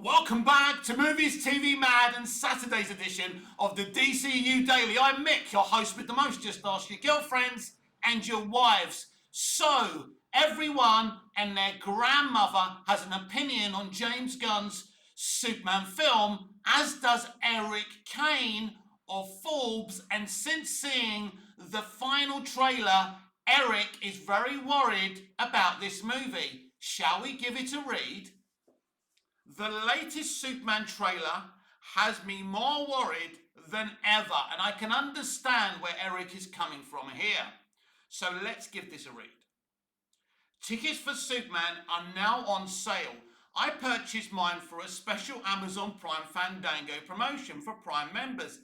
Welcome back to Movies, TV Mad and Saturday's edition of the DCU Daily. I'm Mick, your host with the most. Just ask your girlfriends and your wives. So, everyone and their grandmother has an opinion on James Gunn's Superman film, as does Eric Kane of Forbes. And since seeing the final trailer, Eric is very worried about this movie. Shall we give it a read? The latest Superman trailer has me more worried than ever, and I can understand where Eric is coming from here. So let's give this a read. Tickets for Superman are now on sale. I purchased mine for a special Amazon Prime Fandango promotion for Prime members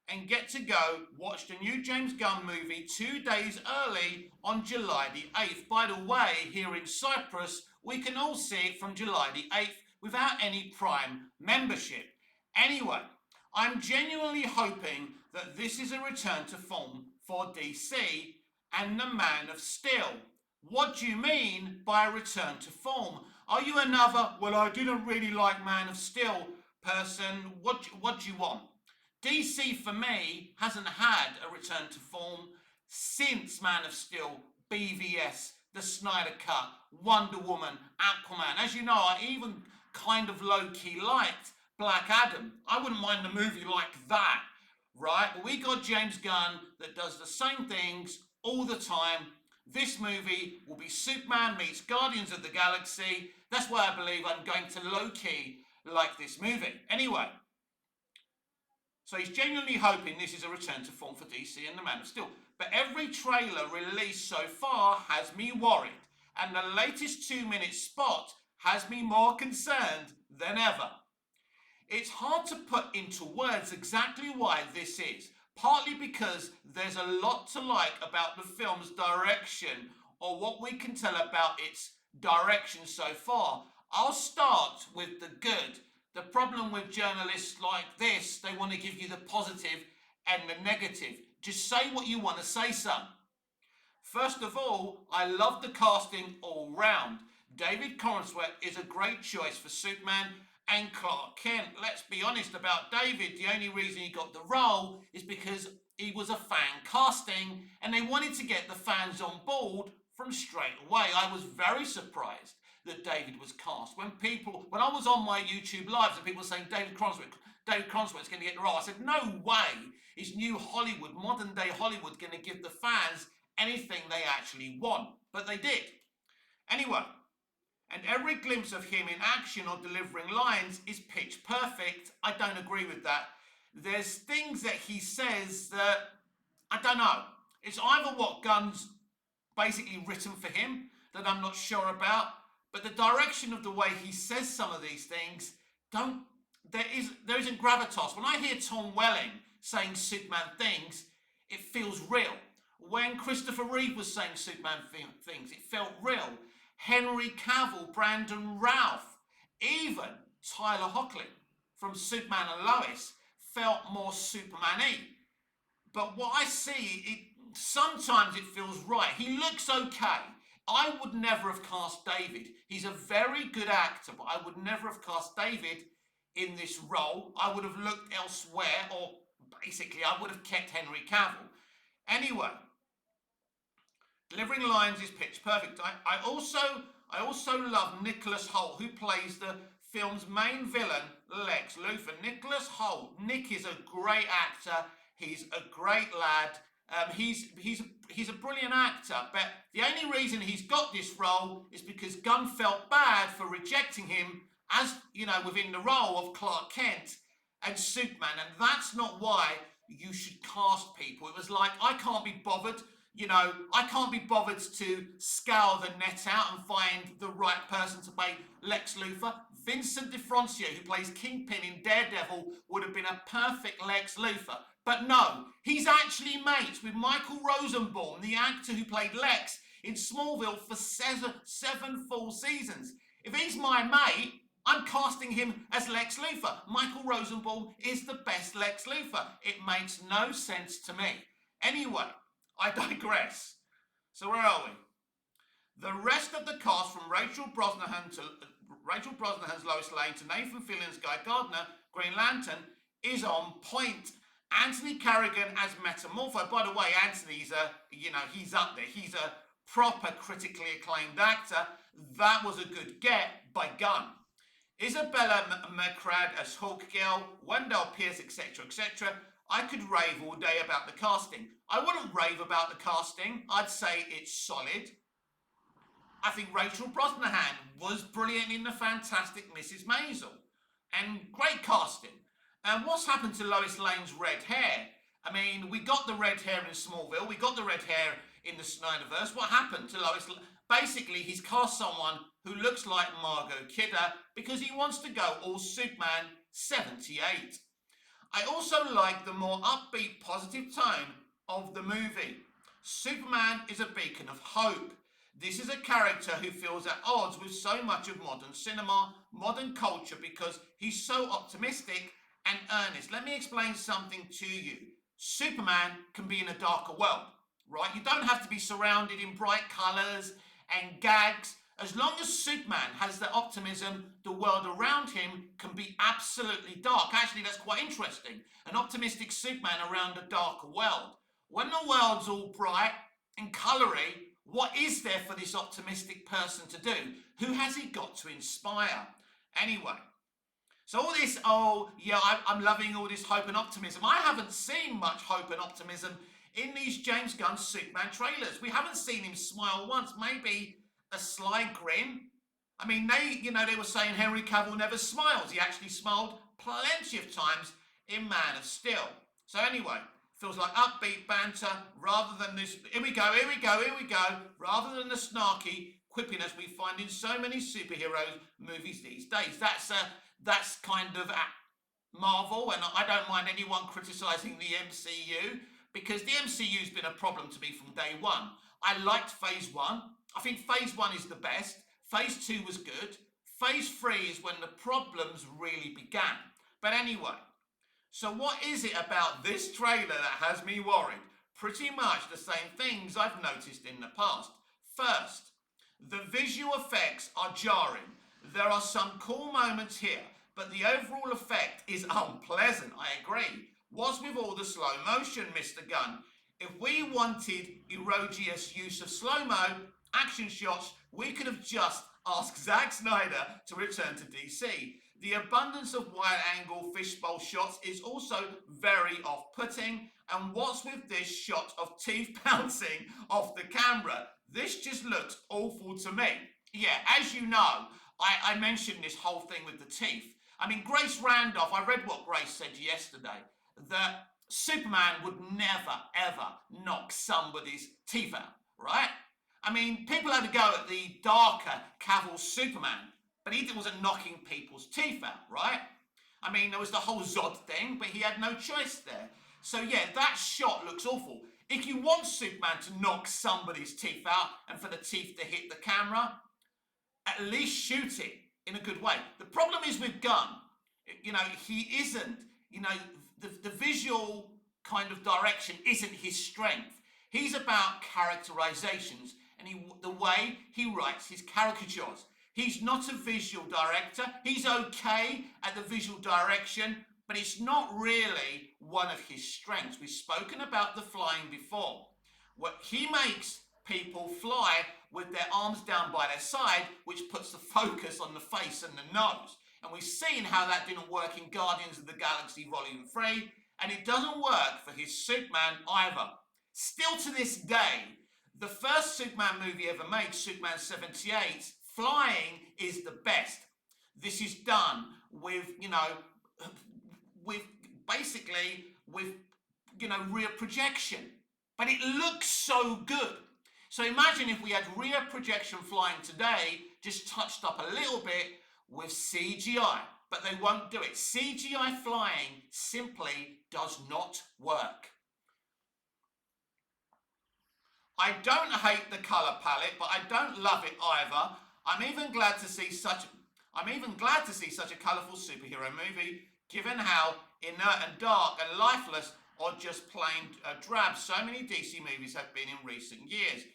and get to go watch the new James Gunn movie 2 days early on July the 8th. By the way, here in Cyprus, we can all see it from July the 8th without any Prime membership. Anyway, I'm genuinely hoping that this is a return to form for DC and the Man of Steel. What do you mean by a return to form? Are you another, well, I didn't really like Man of Steel person? What do you want? DC, for me, hasn't had a return to form since Man of Steel, BVS, the Snyder Cut, Wonder Woman, Aquaman. As you know, I even kind of low-key liked Black Adam. I wouldn't mind a movie like that, right? But we got James Gunn that does the same things all the time. This movie will be Superman meets Guardians of the Galaxy. That's why I believe I'm going to low-key like this movie. Anyway, so he's genuinely hoping this is a return to form for DC and the Man of Steel. But every trailer released so far has me worried. And the latest 2-minute spot has me more concerned than ever. It's hard to put into words exactly why this is, partly because there's a lot to like about the film's direction, or what we can tell about its direction so far. I'll start with the good. The problem with journalists like this, they want to give you the positive and the negative. Just say what you want to say, son. First of all, I love the casting all round. David Corenswet is a great choice for Superman and Clark Kent. Let's be honest about David. The only reason he got the role is because he was a fan casting and they wanted to get the fans on board from straight away. I was very surprised that David was cast. When I was on my YouTube lives and people were saying David Corenswet's going to get the role, I said, no way is new Hollywood, modern day Hollywood, going to give the fans anything they actually want. But they did. Anyway, and every glimpse of him in action or delivering lines is pitch perfect. I don't agree with that. There's things that he says that, I don't know. It's either what Gunn's basically written for him that I'm not sure about, but the direction of the way he says some of these things, there isn't gravitas. When I hear Tom Welling saying Superman things, it feels real. When Christopher Reeve was saying Superman things, it felt real. Henry Cavill, Brandon Routh, even Tyler Hoechlin from Superman and Lois felt more Superman-y. But what I see, sometimes it feels right. He looks okay. I would never have cast David. He's a very good actor, but I would never have cast David in this role. I would have looked elsewhere, or basically I would have kept Henry Cavill. Anyway, delivering lines is pitch perfect. I also love Nicholas Hoult, who plays the film's main villain, Lex Luthor. Nicholas Hoult. Nick is a great actor. He's a great lad. He's a brilliant actor. But the only reason he's got this role is because Gunn felt bad for rejecting him, as you know, within the role of Clark Kent and Superman. And that's not why you should cast people. It was like, I can't be bothered. I can't be bothered to scour the net out and find the right person to play Lex Luthor. Vincent D'Onofrio, who plays Kingpin in Daredevil, would have been a perfect Lex Luthor. But no, he's actually mates with Michael Rosenbaum, the actor who played Lex in Smallville for seven full seasons. If he's my mate, I'm casting him as Lex Luthor. Michael Rosenbaum is the best Lex Luthor. It makes no sense to me. Anyway, I digress. So where are we? The rest of the cast, from Rachel Brosnahan Rachel Brosnahan's Lois Lane to Nathan Fillion's Guy Gardner, Green Lantern, is on point. Anthony Carrigan as Metamorpho. By the way, Anthony's he's up there. He's a proper critically acclaimed actor. That was a good get by Gunn. Isabella McCrad as Hawk Girl, Wendell Pierce, etc., etc. I could rave all day about the casting. I wouldn't rave about the casting. I'd say it's solid. I think Rachel Brosnahan was brilliant in The Fantastic Mrs. Maisel. And great casting. And what's happened to Lois Lane's red hair? I mean, we got the red hair in Smallville. We got the red hair in the Snyderverse. What happened to Lois? Basically, he's cast someone who looks like Margot Kidder because he wants to go all Superman 78. I also like the more upbeat, positive tone of the movie. Superman is a beacon of hope. This is a character who feels at odds with so much of modern cinema, modern culture, because he's so optimistic and earnest. Let me explain something to you. Superman can be in a darker world, right? You don't have to be surrounded in bright colours and gags. As long as Superman has the optimism, the world around him can be absolutely dark. Actually, that's quite interesting. An optimistic Superman around a darker world. When the world's all bright and coloury, what is there for this optimistic person to do? Who has he got to inspire? Anyway, so all this, I'm loving all this hope and optimism. I haven't seen much hope and optimism in these James Gunn Superman trailers. We haven't seen him smile once, maybe a sly grin. I mean, they were saying Henry Cavill never smiles. He actually smiled plenty of times in Man of Steel. So anyway, feels like upbeat banter rather than this, here we go, rather than the snarky quippiness we find in so many superhero movies these days. That's kind of Marvel, and I don't mind anyone criticising the MCU, because the MCU's been a problem to me from day one. I liked Phase 1. I think Phase 1 is the best. Phase 2 was good. Phase 3 is when the problems really began. But anyway, so what is it about this trailer that has me worried? Pretty much the same things I've noticed in the past. First, the visual effects are jarring. There are some cool moments here, but the overall effect is unpleasant, I agree. What's with all the slow motion, Mr. Gunn? If we wanted erroneous use of slow-mo action shots, we could have just asked Zack Snyder to return to DC. The abundance of wide-angle fishbowl shots is also very off-putting. And what's with this shot of teeth bouncing off the camera? This just looks awful to me. Yeah, as you know, I mentioned this whole thing with the teeth. I mean, Grace Randolph, I read what Grace said yesterday, that Superman would never, ever knock somebody's teeth out, right? I mean, people had to go at the darker Cavill Superman, but he wasn't knocking people's teeth out, right? I mean, there was the whole Zod thing, but he had no choice there. So yeah, that shot looks awful. If you want Superman to knock somebody's teeth out and for the teeth to hit the camera, at least shoot it in a good way. The problem is with Gunn, he isn't, the visual kind of direction isn't his strength. He's about characterizations and the way he writes his caricatures. He's not a visual director. He's okay at the visual direction, but it's not really one of his strengths. We've spoken about the flying before. What he makes people fly with their arms down by their side, which puts the focus on the face and the nose. And we've seen how that didn't work in Guardians of the Galaxy Volume 3, and it doesn't work for his Superman either. Still to this day, the first Superman movie ever made, Superman 78, flying is the best. This is done with rear projection. But it looks so good. So imagine if we had rear projection flying today, just touched up a little bit with CGI. But they won't do it. CGI flying simply does not work. I don't hate the colour palette, but I don't love it either. I'm even glad to see such a colourful superhero movie, given how inert and dark and lifeless or just plain drab so many DC movies have been in recent years.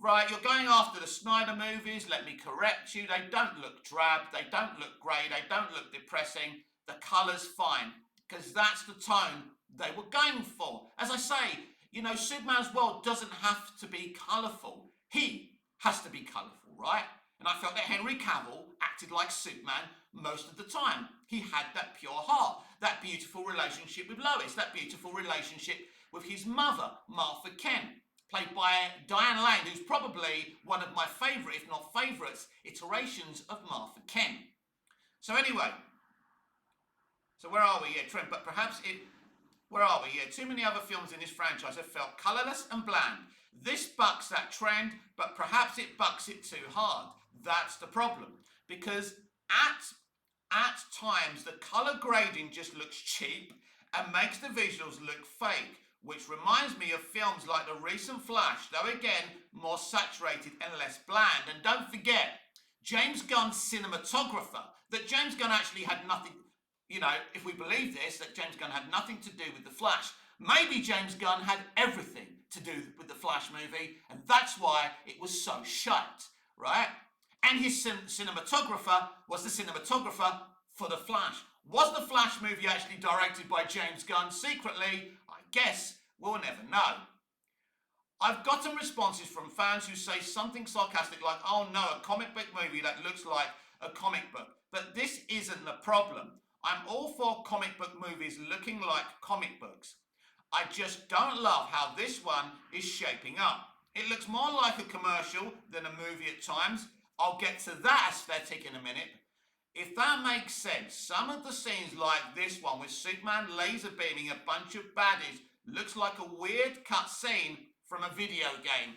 Right, you're going after the Snyder movies, let me correct you. They don't look drab, they don't look grey, they don't look depressing. The colour's fine, because that's the tone they were going for. As I say, you know, Superman's world doesn't have to be colourful. He has to be colourful, right? And I felt that Henry Cavill acted like Superman most of the time. He had that pure heart, that beautiful relationship with Lois, that beautiful relationship with his mother, Martha Kent, played by Diane Lane, who's probably one of my favourite, if not favourites, iterations of Martha Kent. So anyway, so where are we? Yeah, Trent, but perhaps it... Where are we? Yeah, too many other films in this franchise have felt colourless and bland. This bucks that trend, but perhaps it bucks it too hard. That's the problem. Because at times, the colour grading just looks cheap and makes the visuals look fake, which reminds me of films like the recent Flash, though again, more saturated and less bland. And don't forget, James Gunn's cinematographer, that James Gunn actually had nothing, you know, if we believe this, that James Gunn had nothing to do with the Flash. Maybe James Gunn had everything to do with the Flash movie, and that's why it was so shite, right? And his cinematographer was the cinematographer for the Flash. Was the Flash movie actually directed by James Gunn secretly? I guess we'll never know. I've gotten responses from fans who say something sarcastic like, oh no, a comic book movie that looks like a comic book. But this isn't the problem. I'm all for comic book movies looking like comic books. I just don't love how this one is shaping up. It looks more like a commercial than a movie at times. I'll get to that aesthetic in a minute. If that makes sense, some of the scenes like this one with Superman laser beaming a bunch of baddies looks like a weird cut scene from a video game.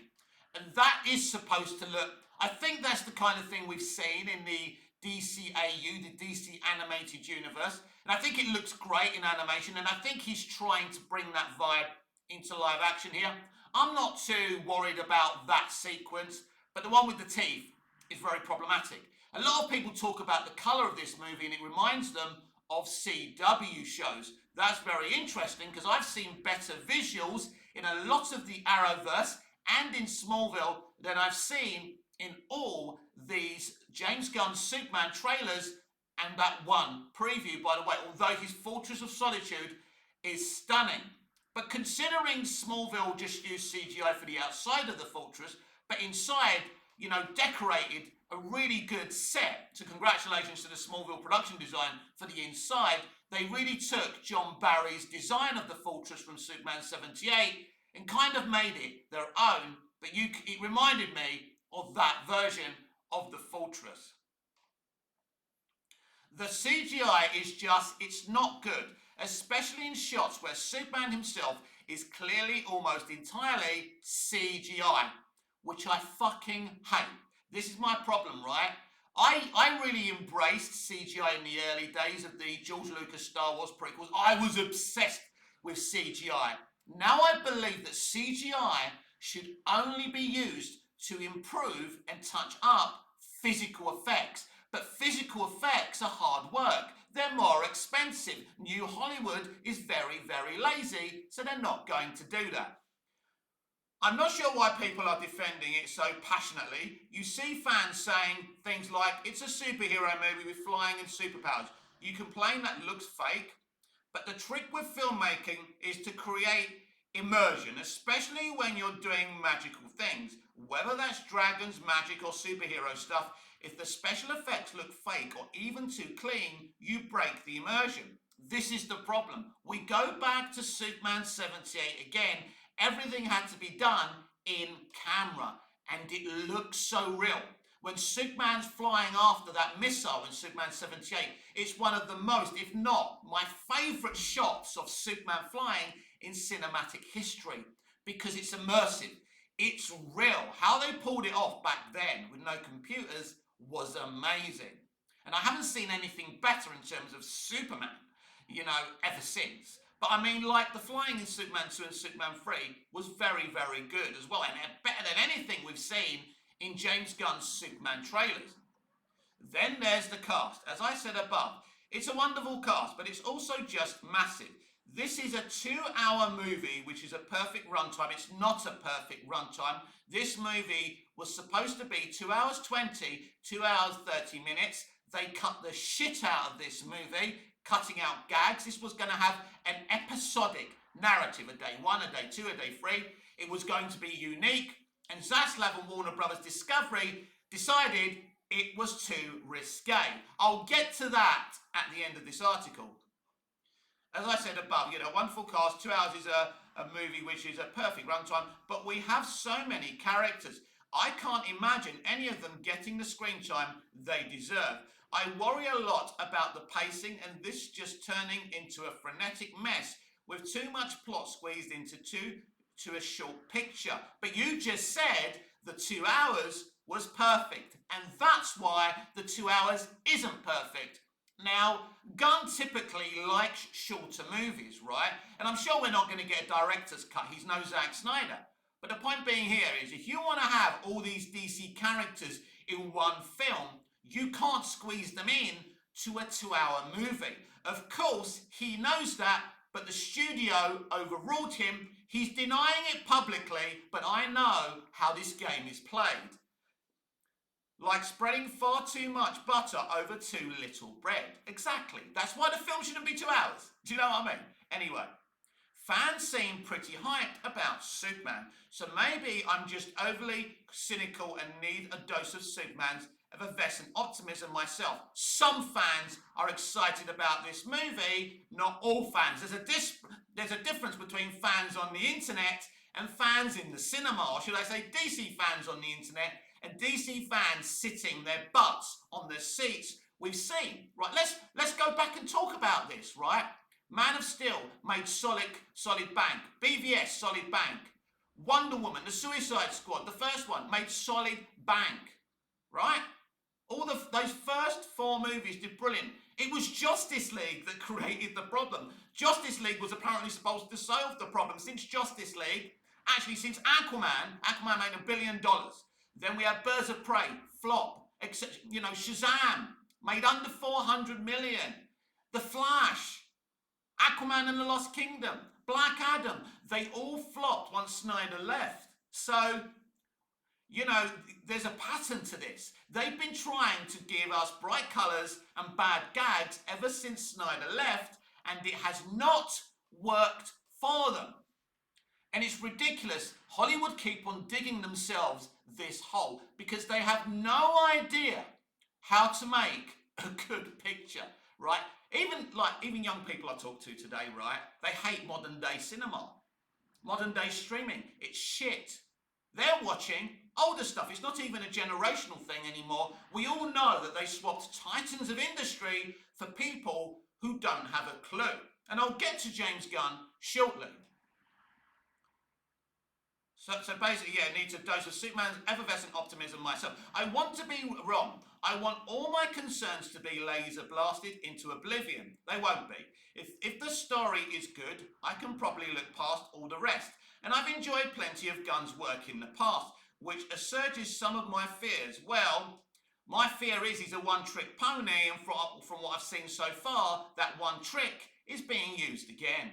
And that is supposed to look, I think that's the kind of thing we've seen in the DCAU, the DC Animated Universe. And I think it looks great in animation, and I think he's trying to bring that vibe into live action here. I'm not too worried about that sequence, but the one with the teeth is very problematic. A lot of people talk about the colour of this movie, and it reminds them of CW shows. That's very interesting, because I've seen better visuals in a lot of the Arrowverse and in Smallville than I've seen in all these James Gunn Superman trailers and that one preview, by the way, although his Fortress of Solitude is stunning. But considering Smallville just used CGI for the outside of the fortress, but inside, you know, decorated a really good set, so congratulations to the Smallville production design for the inside. They really took John Barry's design of the fortress from Superman 78 and kind of made it their own, but it reminded me of that version of the fortress. The CGI is just, it's not good, especially in shots where Superman himself is clearly almost entirely CGI, which I fucking hate. This is my problem, right? I really embraced CGI in the early days of the George Lucas Star Wars prequels. I was obsessed with CGI. Now I believe that CGI should only be used to improve and touch up physical effects. But physical effects are hard work. They're more expensive. New Hollywood is very, very lazy, so they're not going to do that. I'm not sure why people are defending it so passionately. You see fans saying things like, it's a superhero movie with flying and superpowers. You complain that looks fake, but the trick with filmmaking is to create immersion, especially when you're doing magical things. Whether that's dragons, magic, or superhero stuff, if the special effects look fake or even too clean, you break the immersion. This is the problem. We go back to Superman 78 again. Everything had to be done in camera, and it looks so real. When Superman's flying after that missile in Superman 78, it's one of the most, if not my favourite shots of Superman flying in cinematic history, because it's immersive. It's real. How they pulled it off back then with no computers was amazing. And I haven't seen anything better in terms of Superman, you know, ever since. But I mean, like, the flying in Superman 2 and Superman 3 was very, very good as well, and better than anything we've seen in James Gunn's Superman trailers. Then there's the cast. As I said above, it's a wonderful cast, but it's also just massive. This is a 2-hour movie, which is a perfect runtime. It's not a perfect runtime. This movie was supposed to be 2 hours 20, 2 hours 30 minutes. They cut the shit out of this movie, cutting out gags. This was going to have an episodic narrative, a day 1, a day 2, a day 3. It was going to be unique. And Zaslav and Warner Brothers Discovery decided it was too risque. I'll get to that at the end of this article. As I said above, wonderful cast, 2 hours is a movie which is a perfect runtime, but we have so many characters. I can't imagine any of them getting the screen time they deserve. I worry a lot about the pacing and this just turning into a frenetic mess with too much plot squeezed into a short picture. But you just said the 2 hours was perfect, and that's why the 2 hours isn't perfect. Now, Gunn typically likes shorter movies, right? And I'm sure we're not going to get a director's cut. He's no Zack Snyder. But the point being here is, if you want to have all these DC characters in one film, you can't squeeze them in to a 2-hour movie. Of course, he knows that, but the studio overruled him. He's denying it publicly, but I know how this game is played. Like spreading far too much butter over too little bread. Exactly. That's why the film shouldn't be 2 hours. Do you know what I mean? Anyway, fans seem pretty hyped about Superman, so maybe I'm just overly cynical and need a dose of Superman's effervescent optimism myself. Some fans are excited about this movie, not all fans. There's a difference between fans on the internet and fans in the cinema, or should I say DC fans on the internet and DC fans sitting their butts on their seats. We've seen, right? Let's go back and talk about this, right? Man of Steel made solid bank. BVS, solid bank. Wonder Woman, the Suicide Squad, the first one, made solid bank, right? Those first 4 movies did brilliant. It was Justice League that created the problem. Justice League was apparently supposed to solve the problem. Since Justice League, actually since Aquaman made $1 billion. Then we had Birds of Prey, flop. Shazam made under 400 million. The Flash, Aquaman and the Lost Kingdom, Black Adam, they all flopped once Snyder left. So, there's a pattern to this. They've been trying to give us bright colours and bad gags ever since Snyder left, and it has not worked for them. And it's ridiculous. Hollywood keep on digging themselves this hole because they have no idea how to make a good picture, right? Even young people I talk to today, right? They hate modern day cinema, modern day streaming. It's shit. They're watching older stuff. It's not even a generational thing anymore. We all know that they swapped titans of industry for people who don't have a clue. And I'll get to James Gunn shortly. So basically, needs a dose of Superman's effervescent optimism myself. I want to be wrong. I want all my concerns to be laser blasted into oblivion. They won't be. If the story is good, I can probably look past all the rest. And I've enjoyed plenty of Gunn's work in the past, which assuages some of my fears. Well, my fear is he's a one-trick pony, and from what I've seen so far, that one trick is being used again.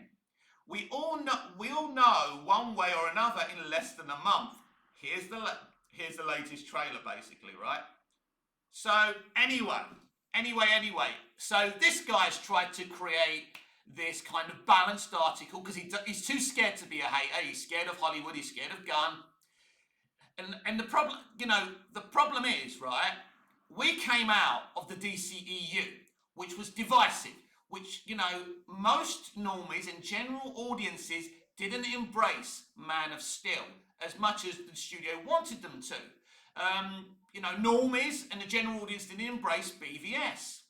We all know one way or another in less than a month. Here's the latest trailer, basically, right? So anyway. So this guy's tried to create this kind of balanced article because he's too scared to be a hater. He's scared of Hollywood. He's scared of Gunn. And the problem is, right? We came out of the DCEU, which was divisive, which, most normies and general audiences didn't embrace Man of Steel as much as the studio wanted them to. Normies and the general audience didn't embrace BVS.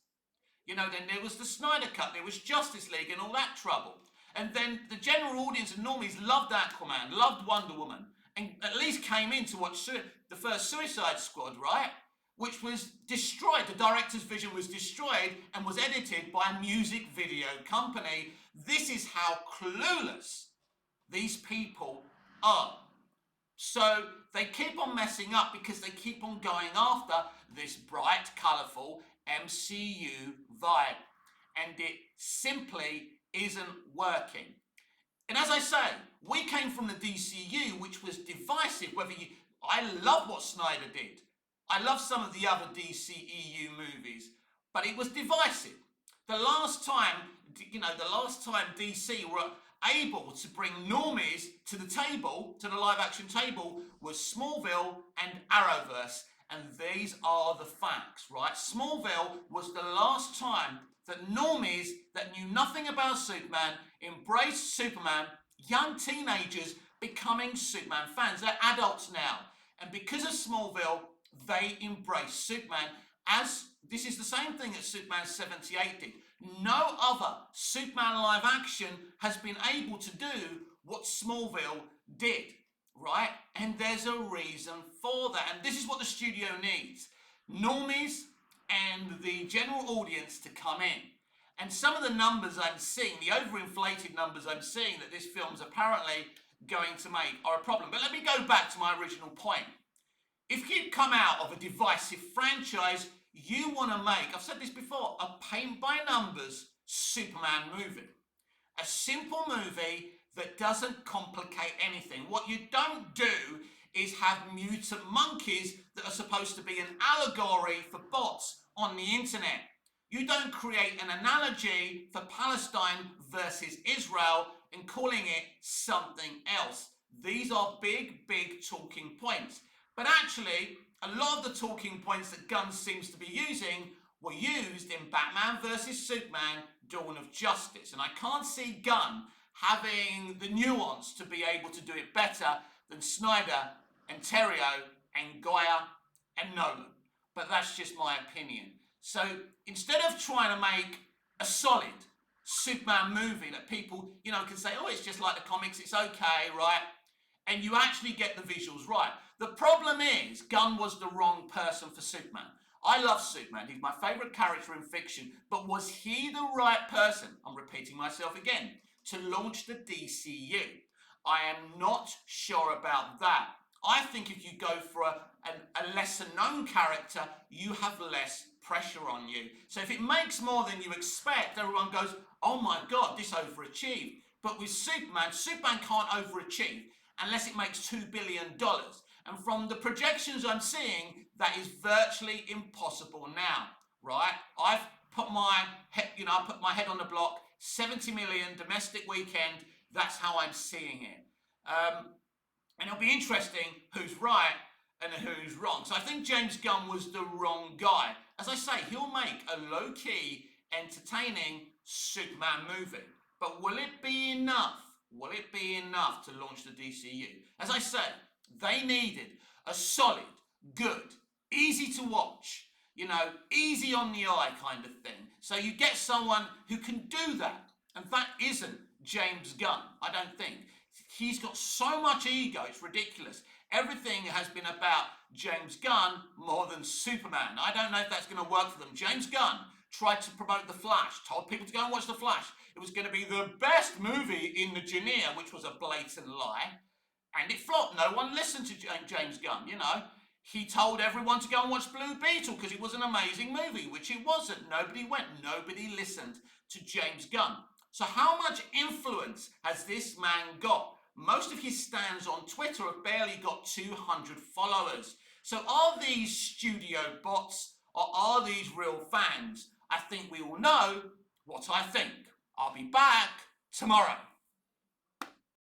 Then there was the Snyder Cut, there was Justice League and all that trouble. And then the general audience and normies loved Aquaman, loved Wonder Woman, and at least came in to watch the first Suicide Squad, right? Which was destroyed. The director's vision was destroyed and was edited by a music video company. This is how clueless these people are. So they keep on messing up because they keep on going after this bright, colourful MCU vibe. and it simply isn't working. And as I say, we came from the DCU, which was divisive. I love what Snyder did. I love some of the other DCEU movies, but it was divisive. The last time DC were able to bring normies to the table, to the live action table, was Smallville and Arrowverse. And these are the facts, right? Smallville was the last time that normies that knew nothing about Superman embraced Superman, young teenagers becoming Superman fans. They're adults now. And because of Smallville, they embrace Superman. As this is the same thing that Superman 78 did. No other Superman live action has been able to do what Smallville did, right? And there's a reason for that. And this is what the studio needs. Normies and the general audience to come in. And some of the numbers I'm seeing, the overinflated numbers I'm seeing that this film's apparently going to make are a problem. But let me go back to my original point. If you come out of a divisive franchise, you want to make, I've said this before, a paint-by-numbers Superman movie. A simple movie that doesn't complicate anything. What you don't do is have mutant monkeys that are supposed to be an allegory for bots on the internet. You don't create an analogy for Palestine versus Israel and calling it something else. These are big, big talking points. But actually, a lot of the talking points that Gunn seems to be using were used in Batman vs Superman, Dawn of Justice. And I can't see Gunn having the nuance to be able to do it better than Snyder and Terrio and Goya and Nolan. But that's just my opinion. So instead of trying to make a solid Superman movie that people, can say, oh, it's just like the comics, it's okay, right? And you actually get the visuals right. The problem is, Gunn was the wrong person for Superman. I love Superman. He's my favourite character in fiction. But was he the right person, I'm repeating myself again, to launch the DCU? I am not sure about that. I think if you go for a lesser-known character, you have less pressure on you. So if it makes more than you expect, everyone goes, oh my God, this overachieved. But with Superman, Superman can't overachieve unless it makes $2 billion. And from the projections I'm seeing, that is virtually impossible now, right? I've put my head on the block, 70 million domestic weekend. That's how I'm seeing it. And it'll be interesting who's right and who's wrong. So I think James Gunn was the wrong guy. As I say, he'll make a low-key, entertaining Superman movie. But will it be enough? Will it be enough to launch the DCU? As I said, they needed a solid, good, easy to watch, easy on the eye kind of thing. So you get someone who can do that. And that isn't James Gunn, I don't think. He's got so much ego, it's ridiculous. Everything has been about James Gunn more than Superman. I don't know if that's going to work for them. James Gunn tried to promote The Flash, told people to go and watch The Flash. It was going to be the best movie in the genre, which was a blatant lie. And it flopped. No one listened to James Gunn, He told everyone to go and watch Blue Beetle because it was an amazing movie, which it wasn't. Nobody went. Nobody listened to James Gunn. So how much influence has this man got? Most of his stands on Twitter have barely got 200 followers. So are these studio bots or are these real fans? I think we all know what I think. I'll be back tomorrow.